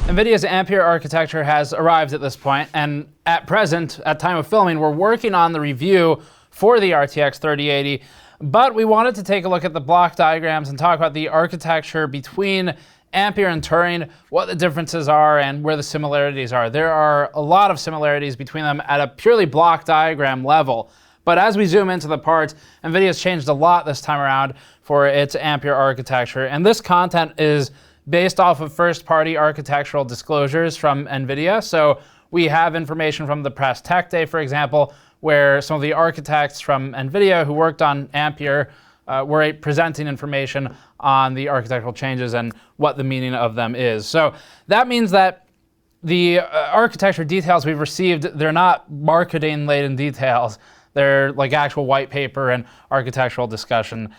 NVIDIA's Ampere architecture has arrived at this point, and at present, at time of filming, we're working on the review for the RTX 3080, but we wanted to take a look at the block diagrams and talk about the architecture between Ampere and Turing, what the differences are and where the similarities are. There are a lot of similarities between them at a purely block diagram level, but as we zoom into the parts, NVIDIA's changed a lot this time around for its Ampere architecture, and this content is based off of first-party architectural disclosures from NVIDIA. So we have information from the Press Tech Day, for example, where some of the architects from NVIDIA who worked on Ampere were presenting information on the architectural changes and what the meaning of them is. So that means that the architecture details we've received, they're not marketing-laden details. They're like actual white paper and architectural discussion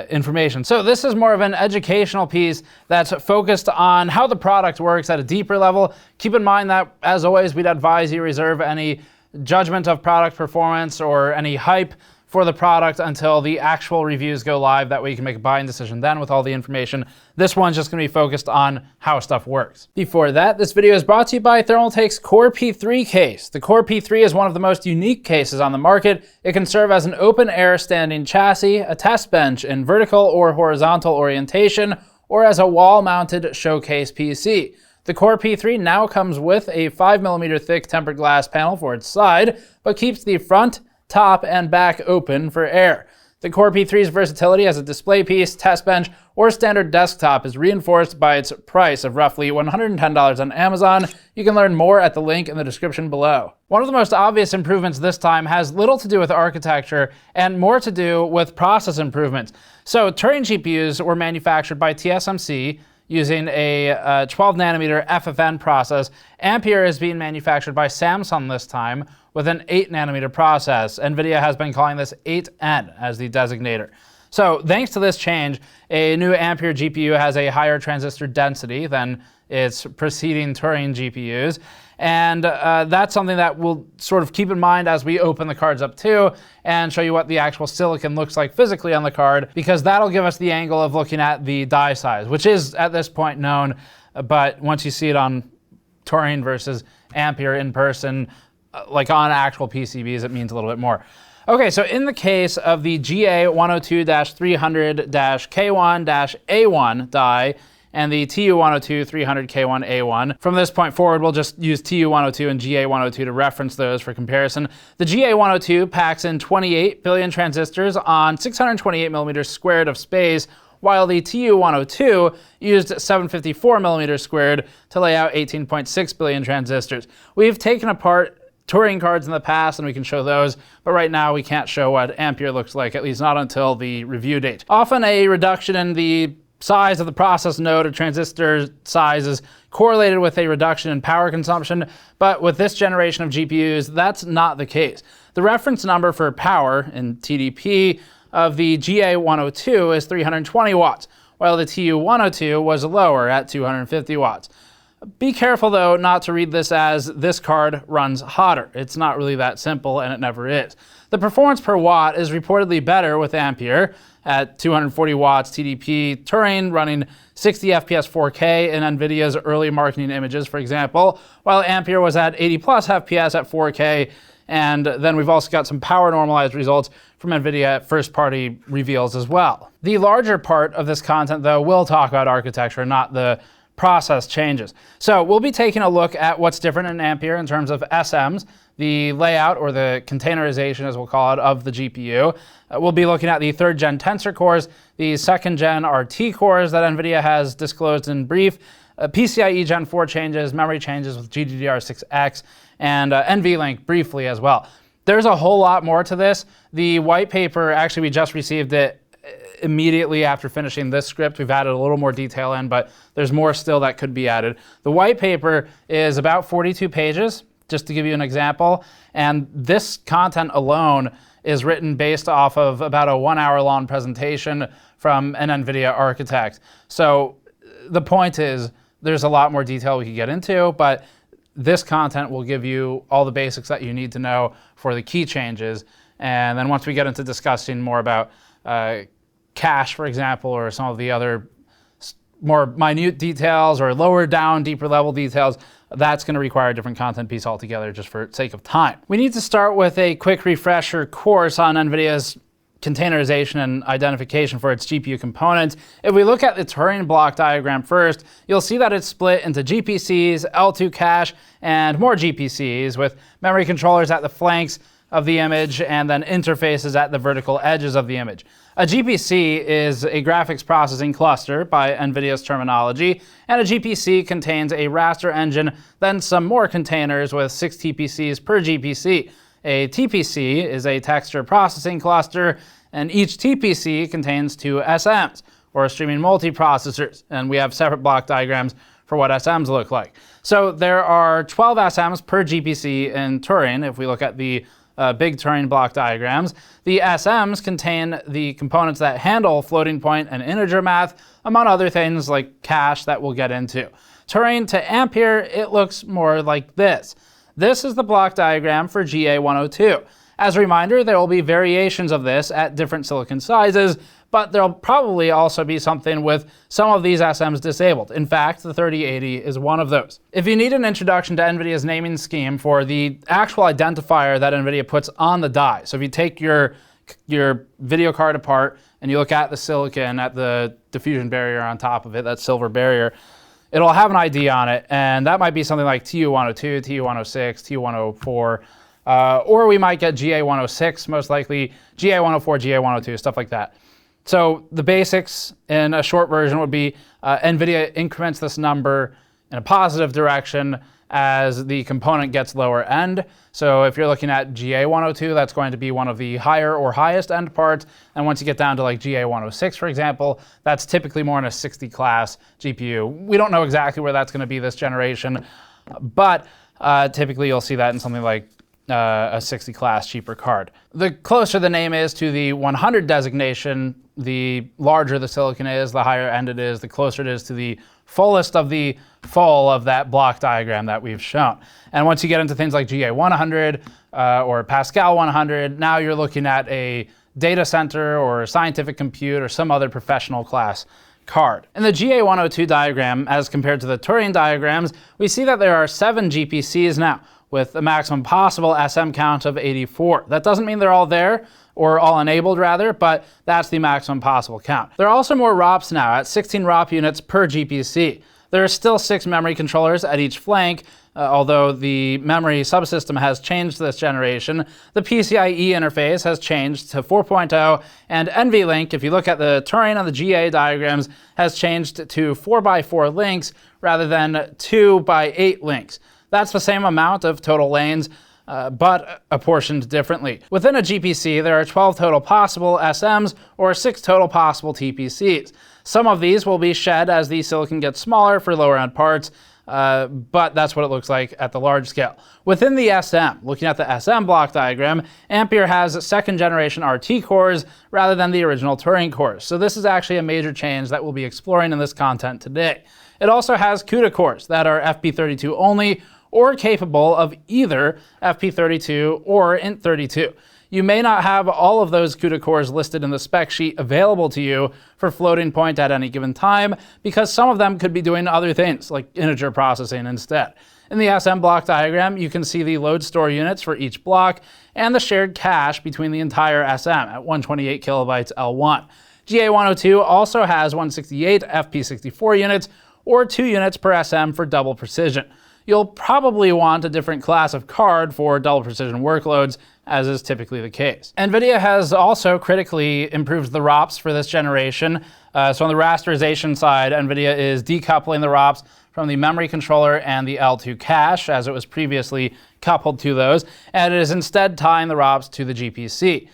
information. So this is more of an educational piece that's focused on how the product works at a deeper level. Keep in mind that, as always, we'd advise you reserve any judgment of product performance or any hype for the product until the actual reviews go live. That way you can make a buying decision then with all the information. This one's just going to be focused on how stuff works. Before that, this video is brought to you by Thermaltake's Core P3 case. The Core P3 is one of the most unique cases on the market. It can serve as an open-air standing chassis, a test bench in vertical or horizontal orientation, or as a wall-mounted showcase PC. The Core P3 now comes with a 5mm thick tempered glass panel for its side, but keeps the front, top, and back open for air. The Core P3's versatility as a display piece, test bench, or standard desktop is reinforced by its price of roughly $110 on Amazon. You can learn more at the link in the description below. One of the most obvious improvements this time has little to do with architecture and more to do with process improvements. So Turing GPUs were manufactured by TSMC using a 12nm FFN process. Ampere is being manufactured by Samsung this time with an 8nm process. NVIDIA has been calling this 8N as the designator. So thanks to this change, a new Ampere GPU has a higher transistor density than its preceding Turing GPUs. And that's something that we'll sort of keep in mind as we open the cards up too and show you what the actual silicon looks like physically on the card, because that'll give us the angle of looking at the die size, which is at this point known, but once you see it on Turing versus Ampere in person, like on actual PCBs, it means a little bit more. Okay, so in the case of the GA102-300-K1-A1 die, and the TU102-300K1A1. From this point forward, we'll just use TU102 and GA102 to reference those for comparison. The GA102 packs in 28 billion transistors on 628mm squared of space, while the TU102 used 754mm squared to lay out 18.6 billion transistors. We've taken apart Turing cards in the past, and we can show those, but right now we can't show what Ampere looks like, at least not until the review date. Often a reduction in the size of the process node or transistor size is correlated with a reduction in power consumption, but with this generation of GPUs, that's not the case. The reference number for power in TDP of the GA102 is 320 watts, while the TU102 was lower at 250 watts. Be careful though not to read this as this card runs hotter. It's not really that simple, and it never is. The performance per watt is reportedly better with Ampere at 240 watts TDP. Turing running 60 FPS 4K in NVIDIA's early marketing images, for example, while Ampere was at 80 plus FPS at 4K. And then we've also got some power normalized results from NVIDIA first-party reveals as well. The larger part of this content, though, will talk about architecture, not the process changes. So we'll be taking a look at what's different in Ampere in terms of SMs, the layout, or the containerization, as we'll call it, of the GPU. We'll be looking at the 3rd gen Tensor cores, the 2nd gen RT cores that NVIDIA has disclosed in brief, PCIe Gen 4 changes, memory changes with GDDR6X, and NVLink briefly as well. There's a whole lot more to this. The white paper, actually we just received it immediately after finishing this script. We've added a little more detail in, but there's more still that could be added. The white paper is about 42 pages, just to give you an example, and this content alone is written based off of about a 1 hour long presentation from an NVIDIA architect. So the point is, there's a lot more detail we could get into, but this content will give you all the basics that you need to know for the key changes. And then once we get into discussing more about cache, for example, or some of the other more minute details or lower down, deeper level details, that's going to require a different content piece altogether just for sake of time. We need to start with a quick refresher course on NVIDIA's containerization and identification for its GPU components. If we look at the Turing block diagram first, you'll see that it's split into GPCs, L2 cache, and more GPCs with memory controllers at the flanks of the image and then interfaces at the vertical edges of the image. A GPC is a graphics processing cluster by NVIDIA's terminology, and a GPC contains a raster engine, then some more containers with 6 TPCs per GPC. A TPC is a texture processing cluster, and each TPC contains 2 SMs, or streaming multiprocessors, and we have separate block diagrams for what SMs look like. So there are 12 SMs per GPC in Turing, if we look at the big Turing block diagrams. The SMs contain the components that handle floating point and integer math, among other things like cache that we'll get into. Turing to Ampere, it looks more like this. This is the block diagram for GA102. As a reminder, there will be variations of this at different silicon sizes, but there'll probably also be something with some of these SMs disabled. In fact, the 3080 is one of those. If you need an introduction to NVIDIA's naming scheme for the actual identifier that NVIDIA puts on the die, so if you take your video card apart and you look at the silicon, at the diffusion barrier on top of it, that silver barrier, it'll have an ID on it, and that might be something like TU102, TU106, TU104, or we might get GA106, most likely, GA104, GA102, stuff like that. So the basics in a short version would be NVIDIA increments this number in a positive direction as the component gets lower end. So if you're looking at GA102, that's going to be one of the higher or highest end parts. And once you get down to like GA106, for example, that's typically more in a 60 class GPU. We don't know exactly where that's going to be this generation, but typically you'll see that in something like a 60 class cheaper card. The closer the name is to the 100 designation, the larger the silicon is, the higher end it is, the closer it is to the fullest of the full of that block diagram that we've shown. And once you get into things like GA100 or Pascal 100, now you're looking at a data center or scientific compute or some other professional class card. In the GA102 diagram, as compared to the Turing diagrams, we see that there are 7 GPCs now, with a maximum possible SM count of 84. That doesn't mean they're all there, or all enabled rather, but that's the maximum possible count. There are also more ROPs now, at 16 ROP units per GPC. There are still 6 memory controllers at each flank, although the memory subsystem has changed this generation. The PCIe interface has changed to 4.0, and NVLink, if you look at the Turing and the GA diagrams, has changed to 4x4 links rather than 2x8 links. That's the same amount of total lanes, but apportioned differently. Within a GPC, there are 12 total possible SMs or 6 total possible TPCs. Some of these will be shed as the silicon gets smaller for lower end parts, but that's what it looks like at the large scale. Within the SM, looking at the SM block diagram, Ampere has second generation RT cores rather than the original Turing cores. So this is actually a major change that we'll be exploring in this content today. It also has CUDA cores that are FP32 only, or capable of either FP32 or Int32. You may not have all of those CUDA cores listed in the spec sheet available to you for floating point at any given time, because some of them could be doing other things, like integer processing instead. In the SM block diagram, you can see the load store units for each block and the shared cache between the entire SM at 128 kilobytes L1. GA102 also has 168 FP64 units, or 2 units per SM for double precision. You'll probably want a different class of card for double precision workloads, as is typically the case. NVIDIA has also critically improved the ROPs for this generation. So on the rasterization side, NVIDIA is decoupling the ROPs from the memory controller and the L2 cache, as it was previously coupled to those, and it is instead tying the ROPs to the GPC.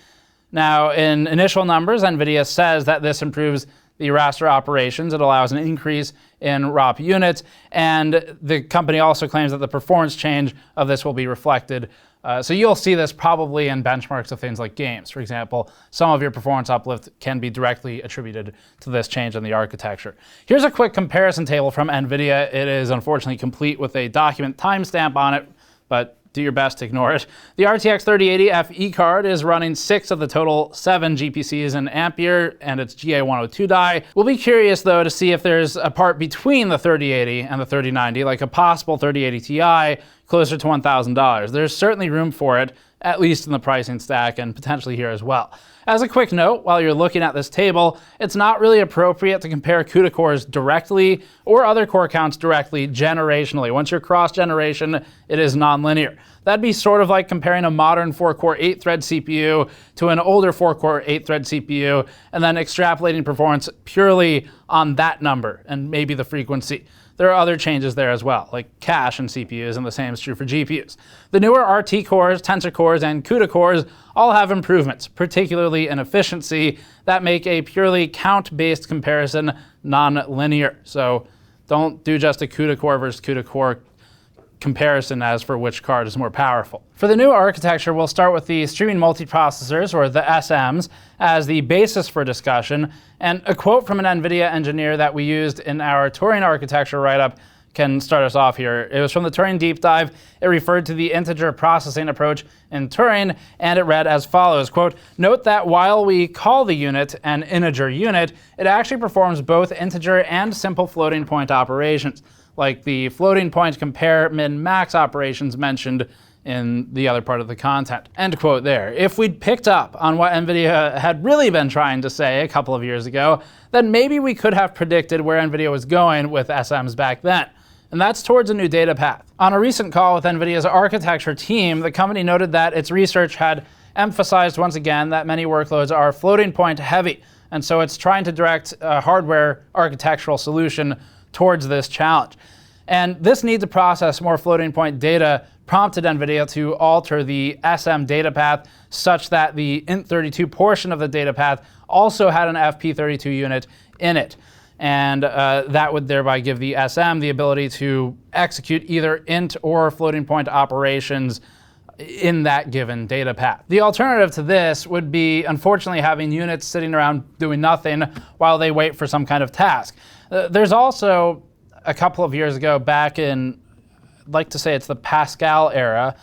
Now, in initial numbers, NVIDIA says that this improves the raster operations. It allows an increase in ROP units, and the company also claims that the performance change of this will be reflected. So you'll see this probably in benchmarks of things like games. For example, some of your performance uplift can be directly attributed to this change in the architecture. Here's a quick comparison table from NVIDIA. It is unfortunately complete with a document timestamp on it, but do your best to ignore it. The RTX 3080 FE card is running 6 of the total 7 GPCs in Ampere, and its GA102 die. We'll be curious, though, to see if there's a part between the 3080 and the 3090, like a possible 3080 Ti closer to $1,000. There's certainly room for it, at least in the pricing stack, and potentially here as well. As a quick note, while you're looking at this table, it's not really appropriate to compare CUDA cores directly or other core counts directly generationally. Once you're cross-generation, it is nonlinear. That'd be sort of like comparing a modern 4-core 8-thread CPU to an older 4-core 8-thread CPU and then extrapolating performance purely on that number and maybe the frequency. There are other changes there as well, like cache in CPUs, and the same is true for GPUs. The newer RT cores, Tensor cores, and CUDA cores all have improvements, particularly in efficiency, that make a purely count-based comparison non-linear. So don't do just a CUDA core versus CUDA core comparison as for which card is more powerful. For the new architecture, we'll start with the streaming multiprocessors, or the SMs, as the basis for discussion. And a quote from an NVIDIA engineer that we used in our Turing architecture write-up can start us off here. It was from the Turing deep dive. It referred to the integer processing approach in Turing, and it read as follows, quote, "Note that while we call the unit an integer unit, it actually performs both integer and simple floating point operations, like the floating point compare min-max operations mentioned in the other part of the content." End quote there. If we'd picked up on what NVIDIA had really been trying to say a couple of years ago, then maybe we could have predicted where NVIDIA was going with SMs back then. And that's towards a new data path. On a recent call with NVIDIA's architecture team, the company noted that its research had emphasized once again that many workloads are floating point heavy. And so it's trying to direct a hardware architectural solution towards this challenge. And this need to process more floating point data prompted NVIDIA to alter the SM data path such that the int32 portion of the data path also had an FP32 unit in it. And that would thereby give the SM the ability to execute either int or floating point operations in that given data path. The alternative to this would be, unfortunately, having units sitting around doing nothing while they wait for some kind of task. There's also, a couple of years ago, back in, I'd like to say it's the Pascal era,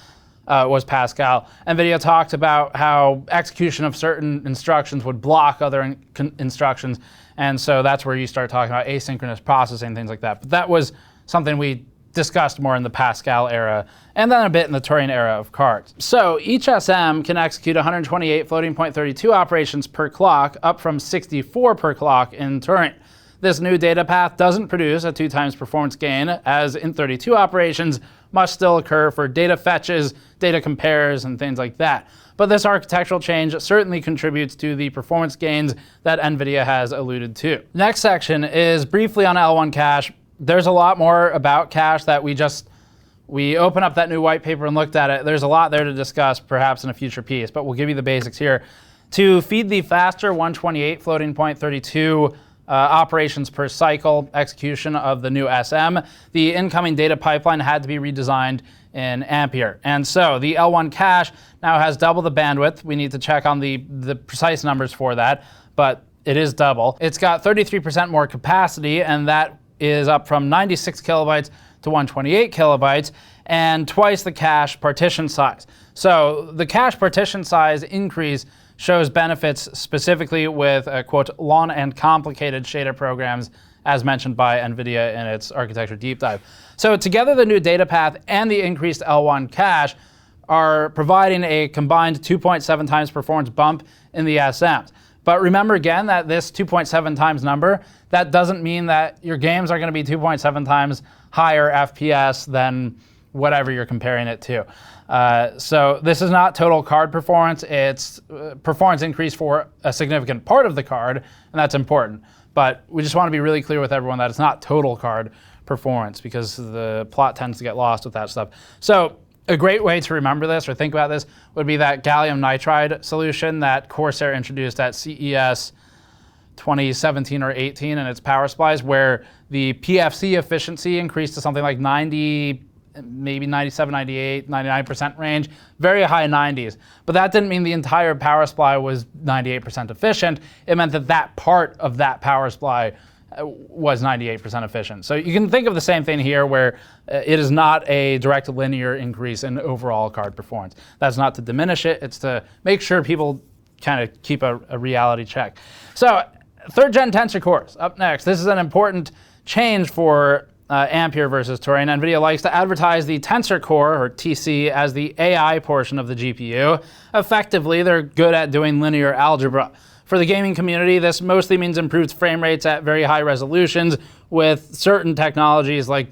was Pascal, NVIDIA talked about how execution of certain instructions would block other instructions, and so that's where you start talking about asynchronous processing, things like that. But that was something we discussed more in the Pascal era, and then a bit in the Turing era of cards. So each SM can execute 128 floating point 32 operations per clock, up from 64 per clock in Turing. This new data path doesn't produce a 2 times performance gain, as int32 operations must still occur for data fetches, data compares, and things like that. But this architectural change certainly contributes to the performance gains that NVIDIA has alluded to. Next section is briefly on L1 cache. There's a lot more about cache that we opened up that new white paper and looked at it. There's a lot there to discuss, perhaps in a future piece, but we'll give you the basics here. To feed the faster 128 floating point 32 operations per cycle execution of the new SM, the incoming data pipeline had to be redesigned in Ampere. And so the L1 cache now has double the bandwidth. We need to check on the precise numbers for that, but it is double. It's got 33% more capacity, and that is up from 96 kilobytes to 128 kilobytes, and twice the cache partition size. So the cache partition size increase shows benefits specifically with, quote, long and complicated shader programs, as mentioned by NVIDIA in its architecture deep dive. So together, the new data path and the increased L1 cache are providing a combined 2.7 times performance bump in the SMs. But remember again that this 2.7 times number, that doesn't mean that your games are going to be 2.7 times higher FPS than whatever you're comparing it to. So this is not total card performance. It's performance increase for a significant part of the card, and that's important. But we just want to be really clear with everyone that it's not total card performance, because the plot tends to get lost with that stuff. So a great way to remember this or think about this would be that gallium nitride solution that Corsair introduced at CES 2017 or 18 in its power supplies, where the PFC efficiency increased to something like 90, maybe 97, 98, 99% range, very high 90s. But that didn't mean the entire power supply was 98% efficient. It meant that that part of that power supply was 98% efficient. So you can think of the same thing here, where it is not a direct linear increase in overall card performance. That's not to diminish it, it's to make sure people kind of keep a reality check. So 3rd gen Tensor cores up next. This is an important change for Ampere versus Turing. NVIDIA likes to advertise the Tensor core, or TC, as the AI portion of the GPU. Effectively, they're good at doing linear algebra. For the gaming community, this mostly means improved frame rates at very high resolutions with certain technologies like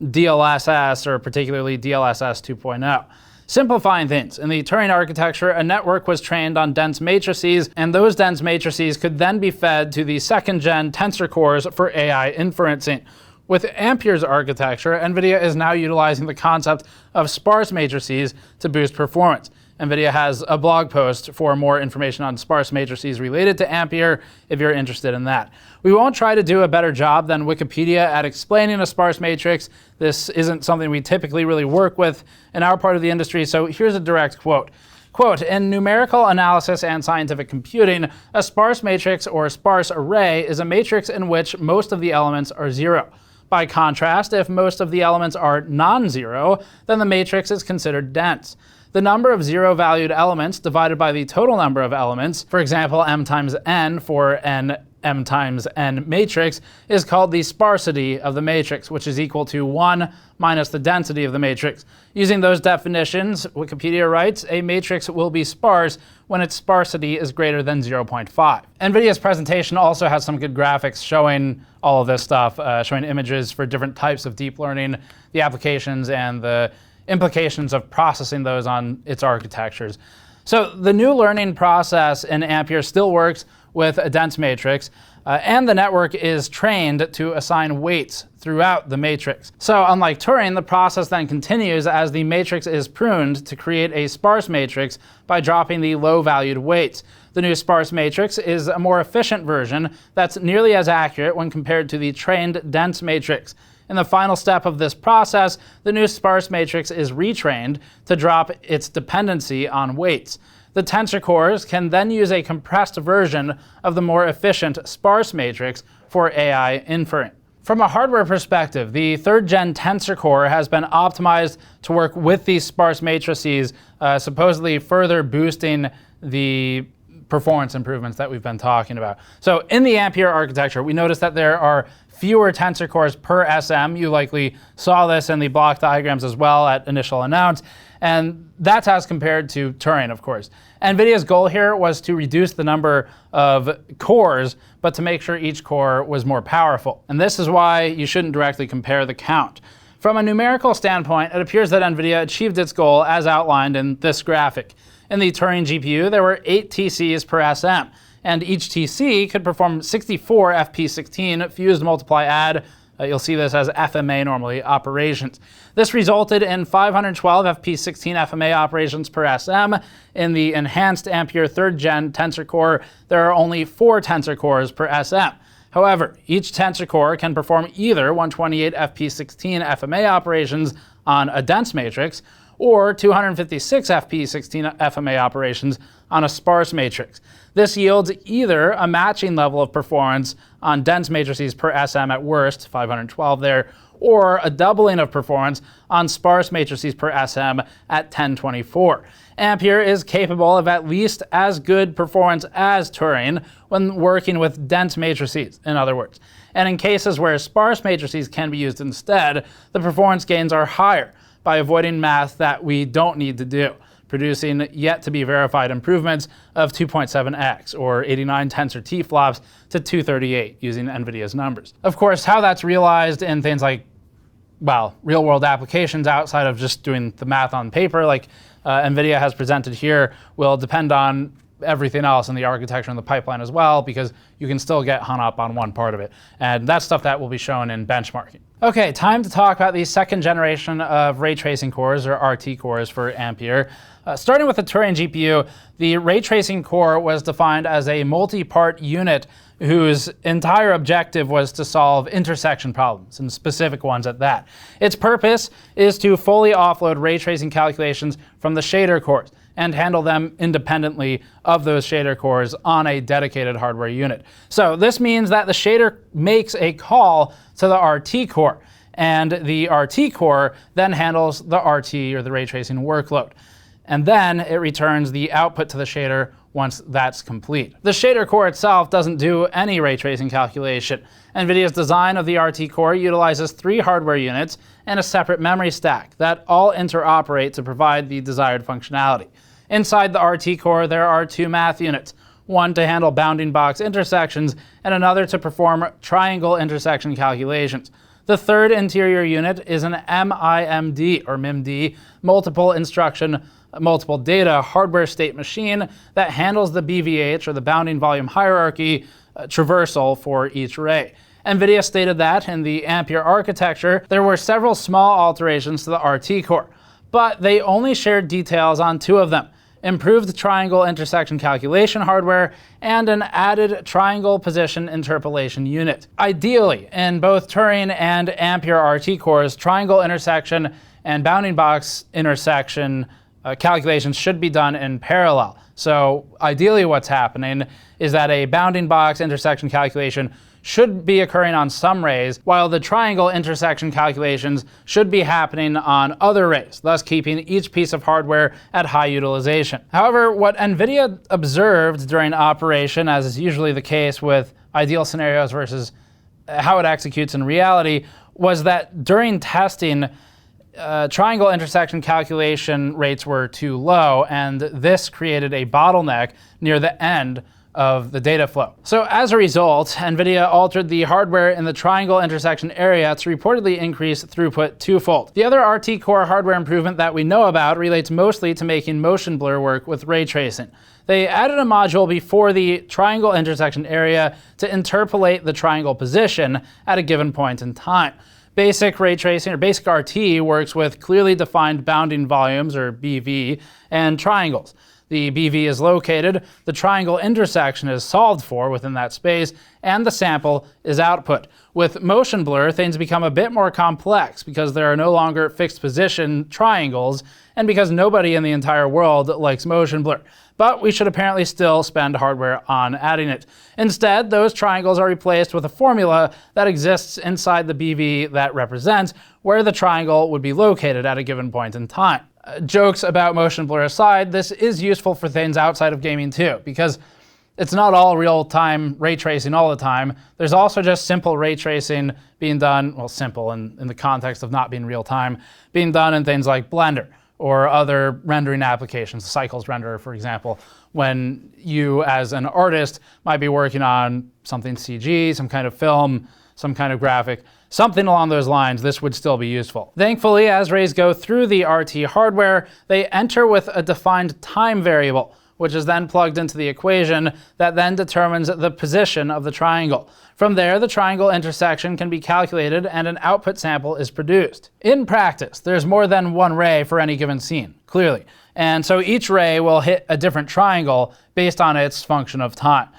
DLSS, or particularly DLSS 2.0. Simplifying things, in the Turing architecture, a network was trained on dense matrices, and those dense matrices could then be fed to the 2nd gen Tensor cores for AI inferencing. With Ampere's architecture, NVIDIA is now utilizing the concept of sparse matrices to boost performance. NVIDIA has a blog post for more information on sparse matrices related to Ampere if you're interested in that. We won't try to do a better job than Wikipedia at explaining a sparse matrix. This isn't something we typically really work with in our part of the industry, so here's a direct quote. Quote, in numerical analysis and scientific computing, a sparse matrix or sparse array is a matrix in which most of the elements are zero. By contrast, if most of the elements are non-zero, then the matrix is considered dense. The number of zero-valued elements divided by the total number of elements, for example, m times n for an m times n matrix, is called the sparsity of the matrix, which is equal to 1 minus the density of the matrix. Using those definitions, Wikipedia writes, a matrix will be sparse when its sparsity is greater than 0.5. NVIDIA's presentation also has some good graphics showing all of this stuff, showing images for different types of deep learning, the applications, and the implications of processing those on its architectures. So the new learning process in Ampere still works with a dense matrix, and the network is trained to assign weights throughout the matrix. So unlike Turing, the process then continues as the matrix is pruned to create a sparse matrix by dropping the low-valued weights. The new sparse matrix is a more efficient version that's nearly as accurate when compared to the trained dense matrix. In the final step of this process, the new sparse matrix is retrained to drop its dependency on weights. The tensor cores can then use a compressed version of the more efficient sparse matrix for AI inference. From a hardware perspective, the 3rd gen Tensor core has been optimized to work with these sparse matrices, supposedly further boosting the performance improvements that we've been talking about. So in the Ampere architecture, we notice that there are fewer tensor cores per SM. You likely saw this in the block diagrams as well at initial announce. And that's as compared to Turing, of course. NVIDIA's goal here was to reduce the number of cores, but to make sure each core was more powerful. And this is why you shouldn't directly compare the count. From a numerical standpoint, it appears that NVIDIA achieved its goal as outlined in this graphic. In the Turing GPU, there were 8 TCs per SM, and each TC could perform 64 FP16 fused multiply add, you'll see this as FMA normally, operations. This resulted in 512 FP16 FMA operations per SM. In the enhanced Ampere 3rd gen Tensor core, there are only 4 tensor cores per SM. However, each tensor core can perform either 128 FP16 FMA operations on a dense matrix, or 256 FP16 FMA operations on a sparse matrix. This yields either a matching level of performance on dense matrices per SM at worst, 512 there, or a doubling of performance on sparse matrices per SM at 1024. Ampere is capable of at least as good performance as Turing when working with dense matrices, in other words. And in cases where sparse matrices can be used instead, the performance gains are higher by avoiding math that we don't need to do, producing yet to be verified improvements of 2.7x, or 89 tensor T-flops to 238 using NVIDIA's numbers. Of course, how that's realized in things like, well, real-world applications outside of just doing the math on paper, like NVIDIA has presented here, will depend on everything else in the architecture and the pipeline as well, because you can still get hung up on one part of it. And that's stuff that will be shown in benchmarking. Okay, time to talk about the 2nd generation of ray tracing cores, or RT cores, for Ampere. Starting with the Turing GPU, the ray tracing core was defined as a multi-part unit whose entire objective was to solve intersection problems, and specific ones at that. Its purpose is to fully offload ray tracing calculations from the shader cores. and handle them independently of those shader cores on a dedicated hardware unit. So this means that the shader makes a call to the RT core, and the RT core then handles the RT, or the ray tracing workload. And then it returns the output to the shader once that's complete. The shader core itself doesn't do any ray tracing calculation. NVIDIA's design of the RT core utilizes 3 hardware units and a separate memory stack that all interoperate to provide the desired functionality. Inside the RT core, there are 2 math units, one to handle bounding box intersections and another to perform triangle intersection calculations. The third interior unit is an MIMD, or MIMD, multiple instruction, multiple data hardware state machine that handles the BVH, or the bounding volume hierarchy, traversal for each ray. NVIDIA stated that in the Ampere architecture, there were several small alterations to the RT core, but they only shared details on 2 of them: improved triangle intersection calculation hardware and an added triangle position interpolation unit. Ideally, in both Turing and Ampere RT cores, triangle intersection and bounding box intersection calculations should be done in parallel. So ideally what's happening is that a bounding box intersection calculation should be occurring on some rays, while the triangle intersection calculations should be happening on other rays, thus keeping each piece of hardware at high utilization. However, what NVIDIA observed during operation, as is usually the case with ideal scenarios versus how it executes in reality, was that during testing, triangle intersection calculation rates were too low, and this created a bottleneck near the end of the data flow. So as a result, NVIDIA altered the hardware in the triangle intersection area to reportedly increase throughput 2-fold. The other RT core hardware improvement that we know about relates mostly to making motion blur work with ray tracing. They added a module before the triangle intersection area to interpolate the triangle position at a given point in time. Basic ray tracing, or basic RT, works with clearly defined bounding volumes, or BV, and triangles. The BV is located, the triangle intersection is solved for within that space, and the sample is output. With motion blur, things become a bit more complex because there are no longer fixed position triangles, and because nobody in the entire world likes motion blur. But we should apparently still spend hardware on adding it. Instead, those triangles are replaced with a formula that exists inside the BV that represents where the triangle would be located at a given point in time. Jokes about motion blur aside, this is useful for things outside of gaming too, because it's not all real-time ray tracing all the time. There's also just simple ray tracing being done, well, simple in the context of not being real-time, being done in things like Blender or other rendering applications, Cycles renderer, for example, when you as an artist might be working on something CG, some kind of film, some kind of graphic, something along those lines. This would still be useful. Thankfully, as rays go through the RT hardware, they enter with a defined time variable, which is then plugged into the equation that then determines the position of the triangle. From there, the triangle intersection can be calculated and an output sample is produced. In practice, there's more than one ray for any given scene, clearly. And so each ray will hit a different triangle based on its function of time.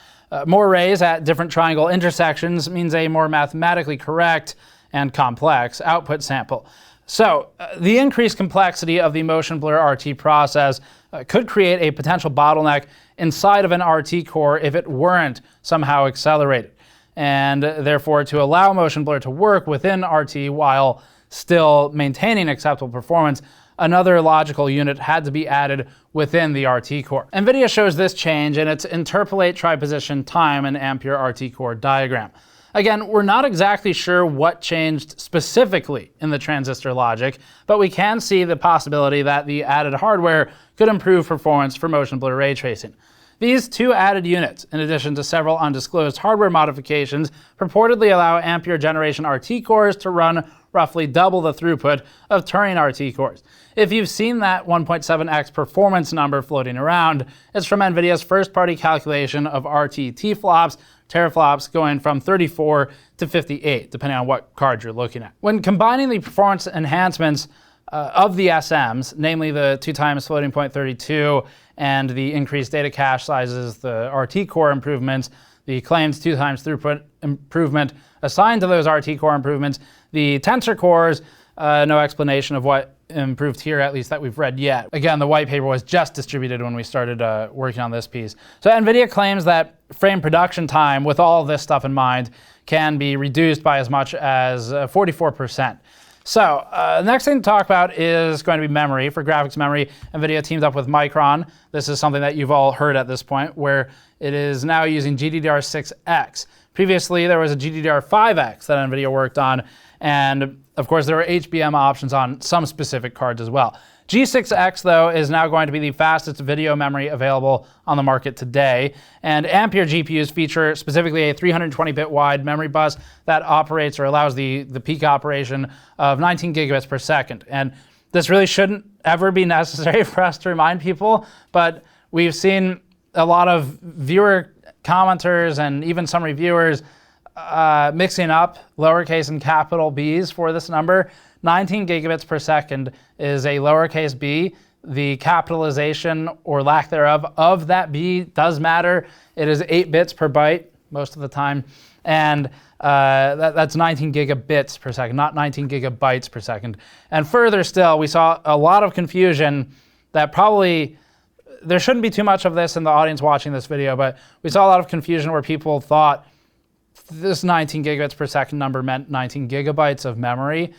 More rays at different triangle intersections means a more mathematically correct and complex output sample. So the increased complexity of the motion blur RT process could create a potential bottleneck inside of an RT core if it weren't somehow accelerated. And therefore, to allow motion blur to work within RT while still maintaining acceptable performance, another logical unit had to be added within the RT core. NVIDIA shows this change in its interpolate triposition time and Ampere RT core diagram. Again, we're not exactly sure what changed specifically in the transistor logic, but we can see the possibility that the added hardware could improve performance for motion blur ray tracing. These 2 added units, in addition to several undisclosed hardware modifications, purportedly allow Ampere generation RT cores to run roughly double the throughput of Turing RT cores. If you've seen that 1.7x performance number floating around, it's from NVIDIA's first-party calculation of RT T-flops, teraflops going from 34 to 58, depending on what card you're looking at. When combining the performance enhancements of the SMs, namely the 2x floating point 32 and the increased data cache sizes, the RT core improvements, the claimed 2x throughput improvement assigned to those RT core improvements, the Tensor cores, no explanation of what improved here, at least that we've read yet. Again, the white paper was just distributed when we started working on this piece. So NVIDIA claims that frame production time, with all of this stuff in mind, can be reduced by as much as 44%. So the next thing to talk about is going to be memory. For graphics memory, NVIDIA teamed up with Micron. This is something that you've all heard at this point, where it is now using GDDR6X. Previously, there was a GDDR5X that NVIDIA worked on, and of course, there were HBM options on some specific cards as well. G6X, though, is now going to be the fastest video memory available on the market today. And Ampere GPUs feature specifically a 320-bit wide memory bus that operates or allows the peak operation of 19 gigabits per second. And this really shouldn't ever be necessary for us to remind people, but we've seen a lot of viewer commenters and even some reviewers mixing up lowercase and capital B's for this number. 19 gigabits per second is a lowercase b. The capitalization or lack thereof of that b does matter. It is 8 bits per byte most of the time. And that's 19 gigabits per second, not 19 gigabytes per second. And further still, we saw a lot of confusion that probably, there shouldn't be too much of this in the audience watching this video, but we saw a lot of confusion where people thought this 19 gigabits per second number meant 19 gigabytes of memory.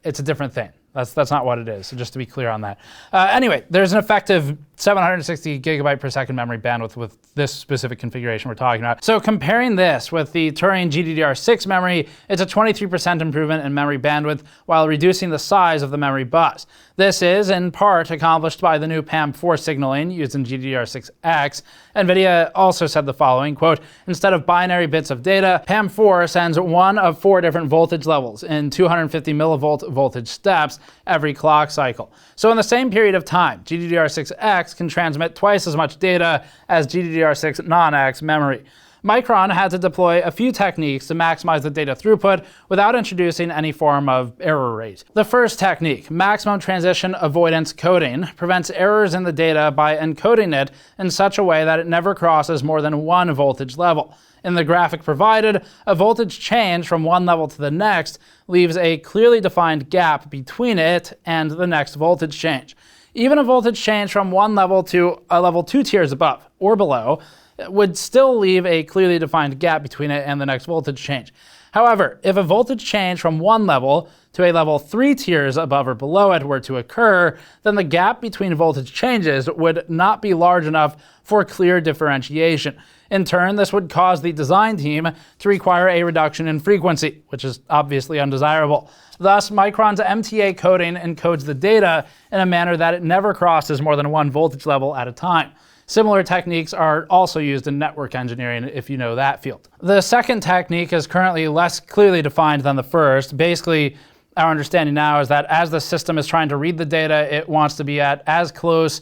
It's a different thing. That's not what it is, so just to be clear on that. Anyway, there's an effective 760 gigabyte per second memory bandwidth with this specific configuration we're talking about. So comparing this with the Turing GDDR6 memory, it's a 23% improvement in memory bandwidth while reducing the size of the memory bus. This is, in part, accomplished by the new PAM4 signaling used in GDDR6X. NVIDIA also said the following, quote, "Instead of binary bits of data, PAM4 sends one of 4 different voltage levels in 250 millivolt voltage steps every clock cycle. So in the same period of time, GDDR6X can transmit twice as much data as GDDR6 non-X memory." Micron had to deploy a few techniques to maximize the data throughput without introducing any form of error rate. The first technique, maximum transition avoidance coding, prevents errors in the data by encoding it in such a way that it never crosses more than one voltage level. In the graphic provided, a voltage change from one level to the next leaves a clearly defined gap between it and the next voltage change. Even a voltage change from one level to a level 2 tiers above or below would still leave a clearly defined gap between it and the next voltage change. However, if a voltage change from one level to a level 3 tiers above or below it were to occur, then the gap between voltage changes would not be large enough for clear differentiation. In turn, this would cause the design team to require a reduction in frequency, which is obviously undesirable. Thus, Micron's MTA coding encodes the data in a manner that it never crosses more than one voltage level at a time. Similar techniques are also used in network engineering, if you know that field. The second technique is currently less clearly defined than the first. Basically, our understanding now is that as the system is trying to read the data, it wants to be at as close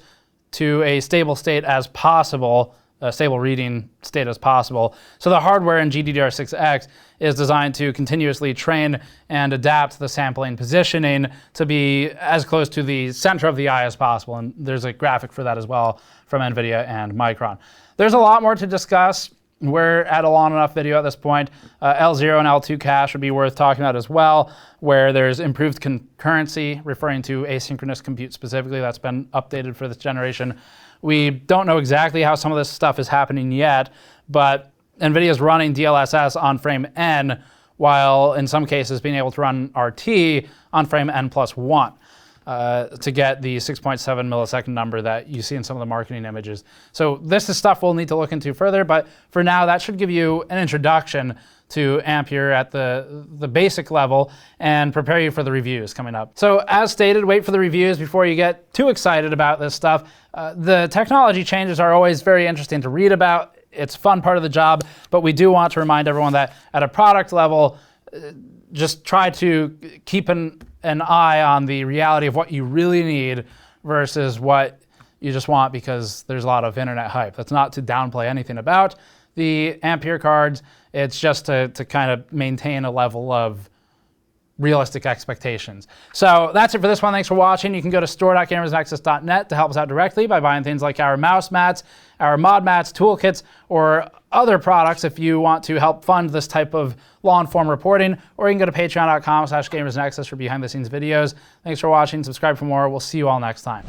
to a stable state as possible, a stable reading state as possible. So the hardware in GDDR6X is designed to continuously train and adapt the sampling positioning to be as close to the center of the eye as possible. And there's a graphic for that as well from NVIDIA and Micron. There's a lot more to discuss. We're at a long enough video at this point. L0 and L2 cache would be worth talking about as well, where there's improved concurrency, referring to asynchronous compute specifically. That's been updated for this generation. We don't know exactly how some of this stuff is happening yet, but NVIDIA is running DLSS on frame N, while in some cases being able to run RT on frame N+1 to get the 6.7 millisecond number that you see in some of the marketing images. So this is stuff we'll need to look into further, but for now, that should give you an introduction to Ampere at the basic level and prepare you for the reviews coming up. So as stated, wait for the reviews before you get too excited about this stuff. The technology changes are always very interesting to read about. It's a fun part of the job, but we do want to remind everyone that at a product level, just try to keep an eye on the reality of what you really need versus what you just want because there's a lot of internet hype. That's not to downplay anything about the Ampere cards. It's just to kind of maintain a level of realistic expectations. So that's it for this one. Thanks for watching. You can go to store.gamersnexus.net to help us out directly by buying things like our mouse mats, our mod mats, toolkits, or other products if you want to help fund this type of long-form reporting. Or you can go to patreon.com/gamersnexus for behind-the-scenes videos. Thanks for watching. Subscribe for more. We'll see you all next time.